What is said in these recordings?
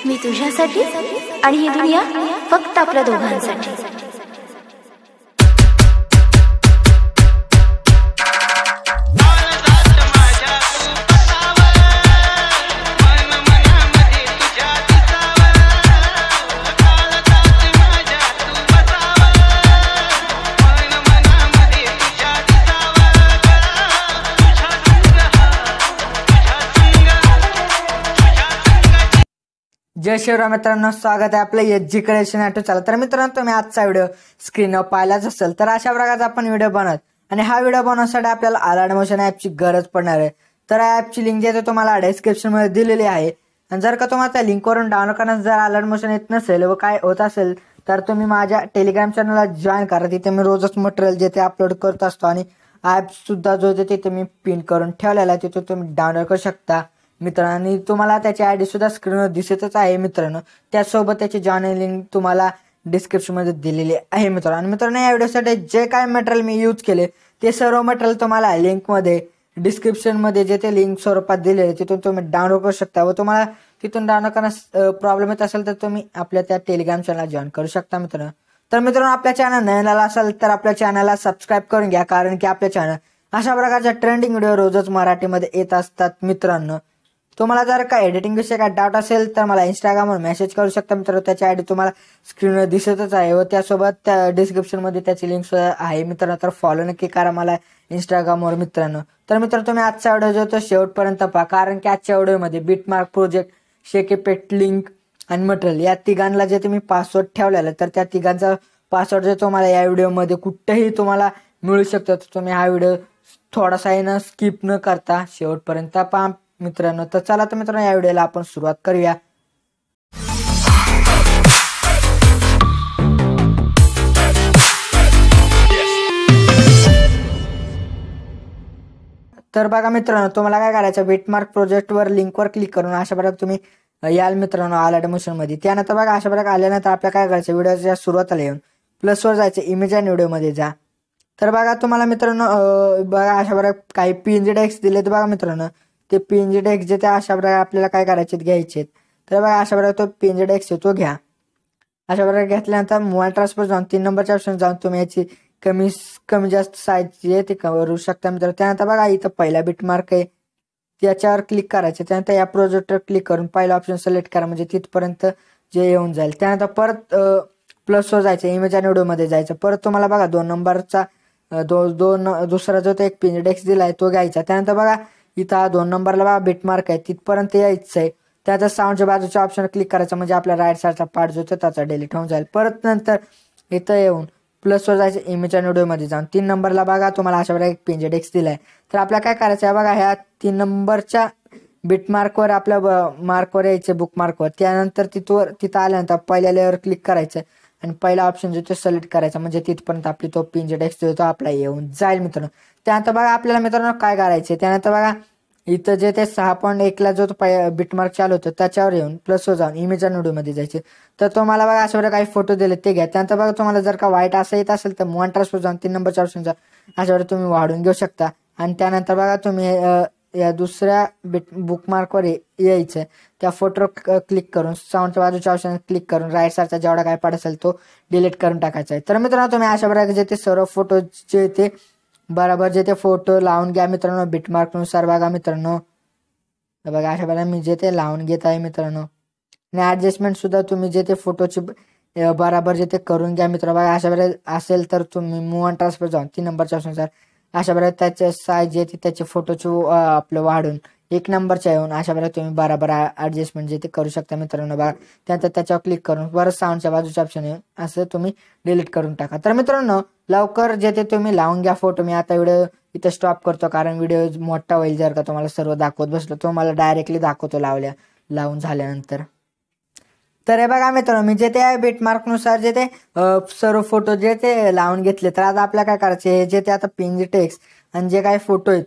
मी तुझ्यासाठी आणि ही दुनिया फक्त आपल्या दोघांसाठी. जय शिवराम मित्रांनो, स्वागत आहे आपलं एजी क्रिएशन ऑटो चालू. तर मित्रांनो, तुम्ही आजचा व्हिडिओ स्क्रीनवर पाहिलाच असेल. तर अशा प्रकारचा आपण व्हिडिओ बनवत आणि हा व्हिडिओ बनवण्यासाठी आपल्याला अलाइट मोशन ॲपची गरज पडणार आहे. तर या ॲपची लिंक जे तुम्हाला डिस्क्रिप्शन मध्ये दिलेली आहे. आणि जर का तुम्हाला त्या लिंकवरून डाउनलोड करण्यास जर अलाइट मोशन येत नसेल व काय होत असेल तर तुम्ही माझ्या टेलिग्राम चॅनलला जॉईन करा. तिथे मी रोजच मटेरियल जे ते अपलोड करत असतो आणि ॲप सुद्धा जो तिथे मी पिन करून ठेवलेला आहे तिथे तुम्ही डाउनलोड करू शकता मित्रांनो. आणि तुम्हाला त्याची आयडी सुद्धा स्क्रीनवर दिसतच आहे मित्रांनो. त्यासोबत त्याची जॉईन लिंक तुम्हाला डिस्क्रिप्शन मध्ये दिलेली आहे मित्रांनो. आणि मित्रांनो, या व्हिडिओसाठी जे काय मटेरियल मी यूज केले ते सर्व मटेरियल तुम्हाला लिंक मध्ये डिस्क्रिप्शन मध्ये जे ते लिंक स्वरूपात दिलेले तिथून तुम्ही डाउनलोड करू शकता. व तुम्हाला तिथून डाउनलोड करण्यास प्रॉब्लेम येत असेल तर तुम्ही आपल्या त्या टेलिग्राम चॅनलला जॉईन करू शकता मित्रांनो. तर मित्रांनो, आपल्या चॅनल नवीन आला असेल तर आपल्या चॅनलला सबस्क्राईब करून घ्या, कारण की आपल्या चॅनल अशा प्रकारच्या ट्रेंडिंग व्हिडिओ रोजच मराठीमध्ये येत असतात मित्रांनो. तुम्हाला जर का एडिटिंग विषयी काय डाऊट असेल तर मला इंस्टाग्रामवर मेसेज करू शकता मित्रांनो. त्याची आयडी तुम्हाला स्क्रीनवर दिसतच आहे व त्यासोबत त्या डिस्क्रिप्शन मध्ये त्याची लिंक सुद्धा आहे मित्रांनो. तर फॉलो नक्की करा मला इंस्टाग्रामवर मित्रांनो. तर मित्रांनो, तुम्ही आजचा व्हिडिओ जो तो शेवटपर्यंत पहा, कारण की आजच्या व्हिडिओमध्ये बीटमार्क प्रोजेक्ट, शेकेपेट लिंक आणि मटेरियल या तिघांना जे तुम्ही पासवर्ड ठेवलेला तर त्या तिघांचा पासवर्ड जो तुम्हाला या व्हिडिओमध्ये कुठेही तुम्हाला मिळू शकतो. तर तुम्ही हा व्हिडिओ थोडासाही न स्किप न करता शेवटपर्यंत पहा मित्रांनो. तर चला तर मित्रांनो, या व्हिडिओला आपण सुरुवात करूया. तर बघा मित्रांनो, तुम्हाला काय करायचं, बीटमार्क प्रोजेक्टवर लिंकवर क्लिक करून अशा प्रकारे तुम्ही याल मित्रांनो अलाइट मोशन मध्ये. त्यानंतर बघा अशा प्रकारे आल्यानंतर आपल्याला काय करायचं, व्हिडिओच्या सुरुवातीला येऊन प्लसवर जायचं, इमेज अँड व्हिडिओमध्ये जा. तर बघा तुम्हाला मित्रांनो बघा अशा प्रकारे काही पीएनजी टेक्स्ट दिले. तर बघा मित्रांनो, ते पीएनजी टेक्स्ट जे ते अशा प्रकारे आपल्याला काय करायचे घ्यायचे. तर बघा अशा प्रकारे तो पीएनजी टेक्स्ट तो घ्या. अशा प्रकारे घेतल्यानंतर मोबाईल ट्रान्सफर जाऊन 3 नंबरच्या ऑप्शन जाऊन तुम्ही याची कमी जास्त साईज जे ते करू शकता मित्रांनो. त्यानंतर बघा इथं पहिला बीटमार्क आहे त्याच्यावर क्लिक करायचं. त्यानंतर या प्रोजेक्टवर क्लिक करून पहिला ऑप्शन सिलेक्ट करा, म्हणजे तिथपर्यंत जे येऊन जाईल. त्यानंतर परत प्लसवर जायचं, इमेज आणि व्हिडिओमध्ये जायचं. परत तुम्हाला बघा 2 नंबरचा दुसरा जो एक पीएनजी टेक्स्ट दिलाय तो घ्यायचा. त्यानंतर बघा इथं 2 नंबरला बघा बीटमार्क आहे तिथपर्यंत यायचं आहे. त्याचा साऊंडच्या बाजूच्या ऑप्शन क्लिक करायचा, म्हणजे आपला राईट साईडचा पार्ट जो त्याचा डिलीट होऊन जाईल. परत नंतर इथं येऊन प्लसवर जायचं, इमेज आणि व्हिडिओमध्ये जाऊन 3 नंबरला बघा तुम्हाला अशा प्रकारे एक पीएनजी टेक्स्ट दिलाय. तर आपल्याला काय करायचं आहे बघा, ह्या 3 नंबरच्या बीटमार्कवर आपल्या मार्कवर यायचं, बुक मार्कवर. त्यानंतर तिथं आल्यानंतर पहिल्या लेअर क्लिक करायचं आणि पहिला ऑप्शन जो तो सिलेक्ट करायचा, म्हणजे तिथपर्यंत आपली तो पीएनजी टेक्स्ट जो तो आपला येऊन जाईल मित्रांनो. त्यानंतर बघा आपल्याला मित्रांनो काय करायचे, त्यानंतर बघा इथं जे ते 6.1 जो बीटमार्क चालू होतं त्याच्यावर येऊन प्लसवर जाऊन इमेज आणि व्हिडिओमध्ये जायचे. तर तुम्हाला बघा अशा प्रकारे काही फोटो दिले ते घ्या. त्यानंतर बघा तुम्हाला जर का वाईट असं येत असेल तर मोबाईल ट्रान्सफर जाऊन 3 नंबरच्या ऑप्शनचा अशा प्रकारे तुम्ही वाढून घेऊ शकता. आणि त्यानंतर बघा तुम्ही या दुसऱ्या बुकमार्कवर यायचं, त्या फोटोवर क्लिक करून साऊंडच्या बाजूच्या ऑप्शन क्लिक करून राईट साईडचा जेवढा काय पार्ट असेल तो डिलीट करून टाकायचा आहे. तर मित्रांनो, तुम्ही अशा प्रकारे जे ते सर्व फोटो जे ते बरोबर जे ते फोटो लावून घ्या मित्रांनो बीटमार्कनुसार. बघा मित्रांनो, बघा अशा प्रकारे मी जे ते लावून घेत आहे मित्रांनो. आणि ऍडजस्टमेंट सुद्धा तुम्ही जे ते फोटोची बरोबर जे ते करून घ्या मित्रांनो. बघा अशा प्रकारे असेल तर तुम्ही मूव अँड ट्रान्सफर जाऊन 3 नंबरच्या ऑप्शननुसार अशा प्रकारे त्याचे साईज जे ते त्याचे फोटोचे आपलं वाढून 1 नंबरच्या येऊन अशा प्रकारे तुम्ही बरोबर ऍडजस्टमेंट जे ते करू शकता मित्रांनो. बघा त्यानंतर त्याच्यावर क्लिक करून परत साऊंडच्या बाजूच्या ऑप्शन येऊन असं तुम्ही डिलीट करून टाका. तर मित्रांनो, लवकर जे ते तुम्ही लावून घ्या फोटो. मी आता व्हिडिओ इथं स्टॉप करतो, कारण व्हिडिओ मोठा होईल जर का तुम्हाला सर्व दाखवत बसलो. तो मला डायरेक्टली दाखवतो लावून झाल्यानंतर. तर हे बघा मित्रांनो, मी जे ते बीटमार्कनुसार जे ते सर्व फोटो जे ते लावून घेतले. तर आता आपल्याला काय करायचे, जे ते आता पीएनजी टेक्स्ट आणि जे काही फोटो आहेत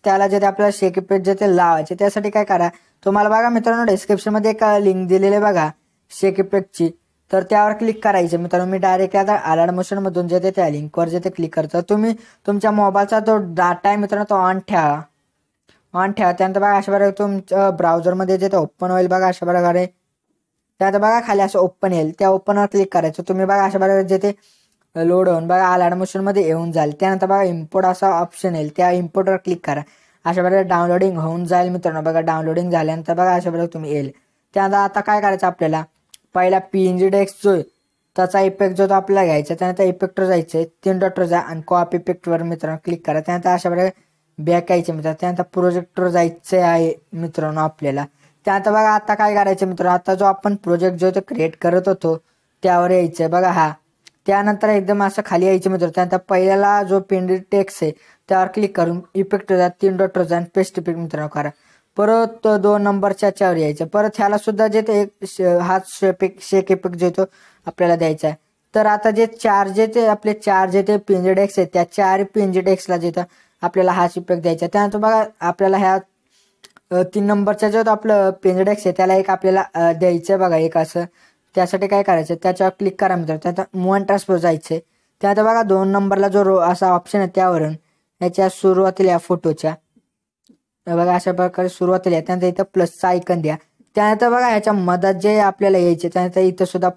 त्याला जे ते आपल्याला शेकेपेट जे ते लावायचे, त्यासाठी काय करा, तुम्हाला बघा मित्रांनो डिस्क्रिप्शन मध्ये एक लिंक दिलेली आहे बघा शेकेपेटची. तर त्यावर क्लिक करायचं मित्रांनो. मी डायरेक्ट आता अलाइट मोशन मधून जे ते त्या लिंकवर जे ते क्लिक करतो. तुम्ही तुमच्या मोबाईलचा तो डाटा आहे मित्रांनो तो ऑन ठेवा. त्यानंतर बघा अशा प्रकारे तुमच्या ब्राउझरमध्ये जे ते ओपन होईल बघा अशा प्रकारे. त्यात बघा खाली असं ओपन येईल, त्या ओपनवर क्लिक करायचं. तुम्ही बघा अशा प्रकारे जे ते लोड होऊन बघा अलाइट मोशन मध्ये येऊन जाईल. त्यानंतर बघा इम्पोर्ट असा ऑप्शन येईल, त्या इम्पोर्टवर क्लिक करा. अशा प्रकारे डाउनलोडिंग होऊन जाईल मित्रांनो. बघा डाउनलोडिंग झाल्यानंतर बघा अशा प्रकारे तुम्ही येईल. त्यानंतर आता काय करायचं आपल्याला, पहिला PNG टेक्स्ट जो त्याचा इफेक्ट जो तो आपल्याला घ्यायचा. त्यानंतर इफेक्टवर जायचं, 3 डॉटवर जा आणि कॉपी इफेक्टवर मित्रांनो क्लिक करा. त्यानंतर अशा प्रकारे बॅक यायचे मित्रांनो. त्यानंतर प्रोजेक्टवर जायचं आहे मित्रांनो आपल्याला. त्यानंतर बघा आता काय करायचं मित्रांनो, आता जो आपण प्रोजेक्ट जो तो क्रिएट करत होतो त्यावर यायचं बघा हा. त्यानंतर एकदम असं खाली यायचं मित्रांनो. त्यानंतर पहिल्याला जो PNG टेक्स्ट आहे त्यावर क्लिक करून इफेक्टवर जा, 3 डॉटवर जा आणि पेस्ट इफेक्ट मित्रांनो करा. परत 2 नंबरच्या च्यावर यायचं. परत ह्याला सुद्धा जे ते हा शेक इफेक्ट जो तो आपल्याला द्यायचा आहे. तर आता जे 4 जे ते आपले 4 जे ते PNG टेक्स्ट आहेत त्या 4 PNG टेक्स्टला जे आपल्याला हा इफेक्ट द्यायचा. त्यानंतर बघा आपल्याला ह्या 3 नंबरच्या जो आपलं PNG टेक्स्ट आहे त्याला एक आपल्याला द्यायचं बघा एक असं. त्यासाठी काय करायचं, त्याच्यावर क्लिक करा मित्रांनो. त्यानंतर मूव अँड ट्रान्सफर जायचं. त्यानंतर बघा 2 नंबरला जो असा ऑप्शन आहे त्यावरून याच्या सुरुवातीला या फोटोच्या बघा अशा प्रकारे सुरुवातीला. त्यानंतर इथं प्लसचा आयकन द्या. त्यानंतर बघा ह्याच्या मधात जे आपल्याला यायचे त्यानंतर इथं सुद्धा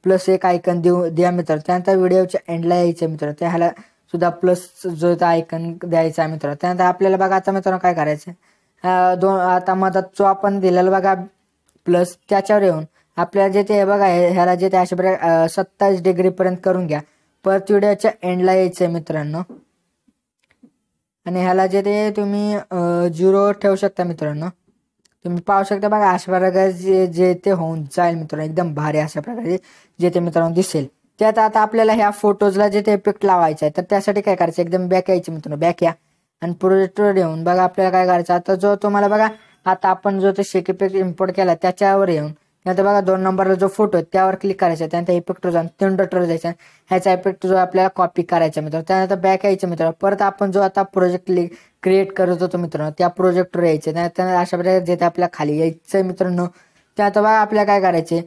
प्लस एक आयकन द्या मित्रांनो. त्यानंतर व्हिडिओच्या एंडला यायचं मित्रांनो, त्याला सुद्धा प्लस जो आयकन द्यायचा आहे मित्रांनो. त्यानंतर आपल्याला बघा आता मित्रांनो काय करायचं, आता मधात जो आपण दिलेला बघा प्लस त्याच्यावर येऊन आपल्याला जे ते बघा ह्याला जे ते अशा प्रकारे 27 डिग्री पर्यंत करून घ्या. परत व्हिडिओच्या एंडला यायचंय मित्रांनो आणि ह्याला जे ते तुम्ही 0 ठेवू शकता मित्रांनो. तुम्ही पाहू शकता बघा अशा प्रकारे जे ते होऊन जाईल मित्रांनो. एकदम भारी अशा प्रकारे जे ते मित्रांनो दिसेल. त्यात आता आपल्याला ह्या फोटोजला जे ते इफेक्ट लावायचा आहे तर त्यासाठी काय करायचं, एकदम बॅक यायचं मित्रांनो. बॅक या आणि प्रोजेक्टवर येऊन बघा आपल्याला काय करायचं. आता जो तुम्हाला बघा आता आपण जो ते शेक इफेक्ट इम्पोर्ट केला त्याच्यावर येऊन त्यानंतर बघा 2 नंबरला जो फोटो आहे त्यावर क्लिक करायचा. त्यानंतर इफेक्टवर जाऊन 3 डॉटवर जायचा. ह्याचा इफेक्ट जो आपल्याला कॉपी करायचा मित्रांनो. त्यानंतर बॅक यायचं मित्रांनो. परत आपण जो आता प्रोजेक्ट क्रिएट करत होतो मित्रांनो त्या प्रोजेक्टवर यायचे. त्यानंतर अशा प्रकारे जे ते आपल्याला खाली यायचं मित्रांनो. त्यानंतर बघा आपल्याला काय करायचे,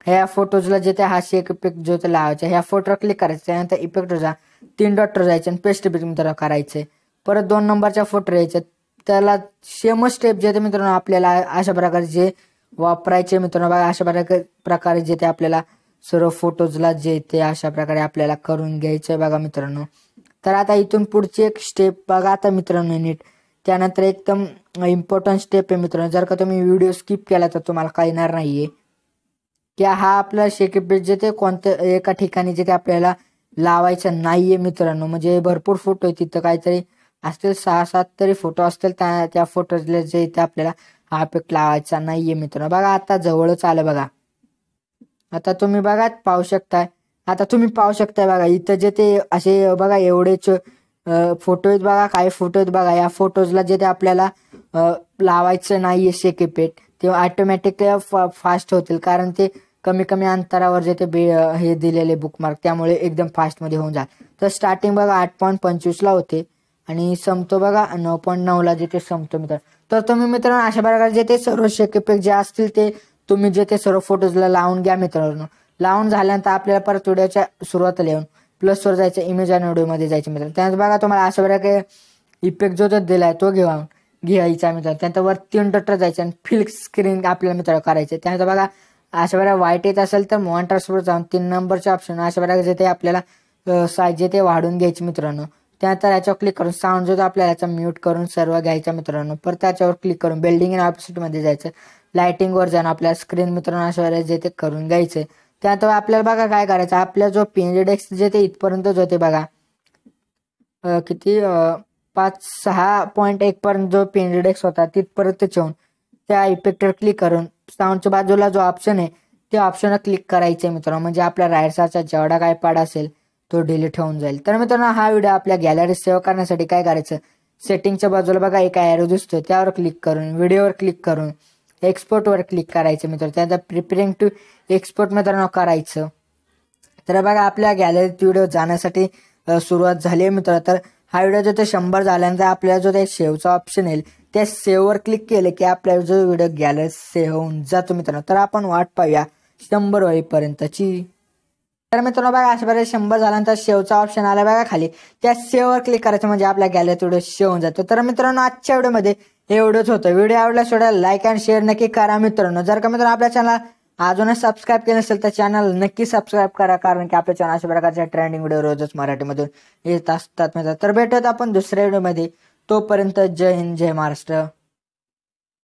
ह्या फोटोजला जे ते हा शेक इफेक्ट जो ते लावायचा ह्या फोटोवर क्लिक करायचं. त्यानंतर इफेक्टवर जा, 3 डॉटवर जायचं आणि पेस्ट इफेक्ट मित्रांनो करायचे. परत 2 नंबरच्या फोटो यायचे, त्याला सेमच स्टेप जे ते मित्रांनो आपल्याला अशा प्रकारे जे वापरायचे मित्रांनो. बघा अशा प्रकारे जे ते आपल्याला सर्व फोटोजला जे ते अशा प्रकारे आपल्याला करून घ्यायचंय बघा मित्रांनो. तर आता इथून पुढची एक स्टेप बघा आता मित्रांनो नीट. त्यानंतर एकदम इम्पॉर्टंट स्टेप आहे मित्रांनो. जर का तुम्ही व्हिडिओ स्किप केला तर तुम्हाला कळणार नाहीये की हा आपला शेक इफेक्ट जे ते कोणत्या एका ठिकाणी जे ते आपल्याला लावायचं नाहीये मित्रांनो. म्हणजे भरपूर फोटो आहे तिथं, काहीतरी असतील 6-7 तरी फोटो असतील. त्या फोटोजला जे ते आपल्याला हा इफेक्ट लावायचा नाहीये मित्रांनो. बघा आता जवळच आलं बघा. आता तुम्ही बघा पाहू शकताय. आता तुम्ही पाहू शकताय बघा इथं जे ते असे बघा एवढेच फोटो आहेत बघा. काही फोटो आहेत बघा. या फोटोजला जे ते आपल्याला लावायचं नाहीये शेक इफेक्ट, ते ऑटोमॅटिक फास्ट होतील कारण ते कमी कमी अंतरावर जे ते हे दिलेले बुकमार्क त्यामुळे एकदम फास्ट मध्ये होऊन जाईल. तर स्टार्टिंग बघा 8.25 ला होते आणि संपतो बघा 9.9 ला जे ते संपतो मित्रांनो. तर तुम्ही मित्रांनो अशा प्रकारे जे ते सर्व शेक इफेक्ट जे असतील ते तुम्ही जे ते सर्व फोटोजला लावून घ्या मित्रांनो. लावून झाल्यानंतर आपल्याला परत व्हिडिओच्या सुरुवातीला येऊन प्लसवर जायचं, इमेज आणि व्हिडिओमध्ये जायचं मित्रांनो. त्यानंतर बघा तुम्हाला अशा प्रकारे इफेक्ट जो तो दिलाय तो घ्यायचा मित्रांनो. त्यानंतर वर 3 डॉटवर जायचं आणि फिल स्क्रीन आपल्याला मित्रांनो करायचं. त्यानंतर बघा अशा प्रकारे व्हाईट येत असेल तर मूव अँड ट्रान्सफर जाऊन 3 नंबरचे ऑप्शन अशा प्रकारे जे ते आपल्याला साईज जे ते वाढून घ्यायचे मित्रांनो. त्यानंतर याच्यावर क्लिक करून साऊंड जो आपल्याला याचा म्यूट करून सर्व घ्यायचा मित्रांनो. परत त्याच्यावर क्लिक करून बिल्डिंग अँड ऑपोजिटमध्ये जायचं. लाइटिंगवर जाऊन आपल्या स्क्रीन मित्रांनो अशा प्रकारे जे ते करून घ्यायचं. त्यानंतर आपल्याला बघा काय करायचं, आपल्या जो PNG टेक्स्ट जे ते इथपर्यंत जो ते बघा किती 6.1 पर्यंत जो PNG टेक्स्ट होता तिथपर्यंत ठेवून त्या इफेक्टवर क्लिक करून साऊंडच्या बाजूला जो ऑप्शन आहे त्या ऑप्शनवर क्लिक करायचं मित्रांनो. म्हणजे आपल्या राईट साईडचा जेवढा काय पार्ट असेल तो डिलीट होऊन जाईल. तर मित्रांनो हा व्हिडिओ आपल्या गॅलरीत सेव्ह करण्यासाठी काय करायचं, सेटिंगच्या बाजूला बघा एक ॲरो दिसतोय त्यावर क्लिक करून व्हिडिओवर क्लिक करून एक्सपोर्टवर क्लिक करायचं मित्रांनो. त्यानंतर प्रिपेअरिंग टू एक्सपोर्ट मित्रांनो करायचं. तर बघा आपल्या गॅलरीत व्हिडिओ जाण्यासाठी सुरुवात झाली आहे मित्रांनो. तर हा व्हिडिओ जो ते 100 झाल्यानंतर आपल्याला जो ते सेव्हचा ऑप्शन येईल त्या सेव्हवर क्लिक केलं की आपल्याला जो व्हिडिओ गॅलरीत सेव्ह होऊन जातो मित्रांनो. तर आपण वाट पाहूया 100 होईपर्यंतची. तर मित्रांनो बघा अशा प्रकारे 100 झाल्यानंतर सेव्हचा ऑप्शन आला बघा खाली, त्या सेव्हवर क्लिक करायचं म्हणजे आपल्या गॅलरीत व्हिडिओ सेव्ह होऊन जातो. तर मित्रांनो आजच्या व्हिडिओमध्ये एवढंच होतं. व्हिडिओ आवडला सोडा लाईक आणि शेअर नक्की करा मित्रांनो. जर का मित्रांनो आपल्या चॅनल अजूनच सबस्क्राईब केलं नसेल तर चॅनल नक्की सबस्क्राईब करा, कारण की आपल्या चॅनल अशा प्रकारच्या ट्रेंडिंग व्हिडिओ रोजच मराठीमधून येत असतात. तर भेटूयात आपण दुसऱ्या व्हिडिओमध्ये. तोपर्यंत जय हिंद, जय महाराष्ट्र.